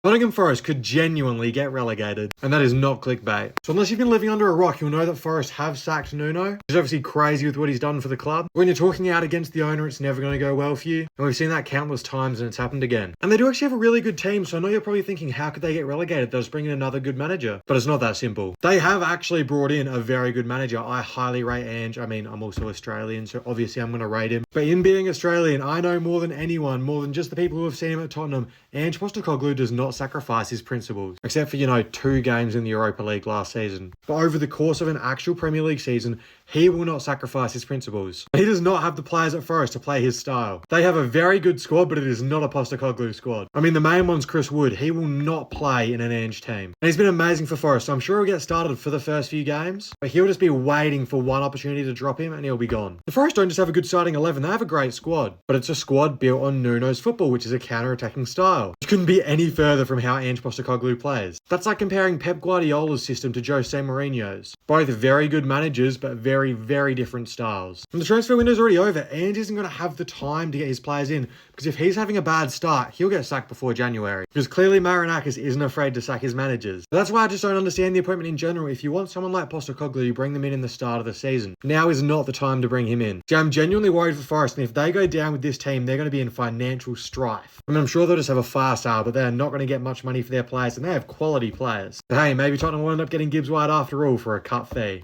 Nottingham Forest could genuinely get relegated, and that is not clickbait. So unless you've been living under a rock, you'll know that Forrest have sacked Nuno. He's obviously crazy with what he's done for the club. When you're talking out against the owner, it's never going to go well for you. And we've seen that countless times, and it's happened again. And they do actually have a really good team, so I know you're probably thinking, how could they get relegated? They'll just bring in another good manager. But it's not that simple. They have actually brought in a very good manager. I highly rate Ange. I mean, I'm also Australian, so obviously I'm going to rate him. But in being Australian, I know more than anyone, more than just the people who have seen him at Tottenham, Ange Postecoglou does not sacrifice his principles, except for, 2 games in the Europa League last season. But over the course of an actual Premier League season, he will not sacrifice his principles. He does not have the players at Forest to play his style. They have a very good squad, but it is not a Postecoglou squad. I mean, the main one's Chris Wood. He will not play in an Ange team. And he's been amazing for Forest, so I'm sure he'll get started for the first few games, but he'll just be waiting for one opportunity to drop him and he'll be gone. The Forest don't just have a good starting 11, they have a great squad, but it's a squad built on Nuno's football, which is a counter-attacking style. It couldn't be any further from how Ange Postecoglou plays. That's like comparing Pep Guardiola's system to Jose Mourinho's. Both very good managers, but very, very different styles. And the transfer window's already over. Ange isn't going to have the time to get his players in, because if he's having a bad start, he'll get sacked before January. Because clearly Marinakis isn't afraid to sack his managers. But that's why I just don't understand the appointment in general. If you want someone like Postecoglou, you bring them in the start of the season. Now is not the time to bring him in. See, I'm genuinely worried for Forest, and if they go down with this team, they're going to be in financial strife. I mean, I'm sure they'll just have a fire sale, but they're not going to get much money for their players, and they have quality players. But hey, maybe Tottenham will end up getting Gibbs White after all for a cut fee.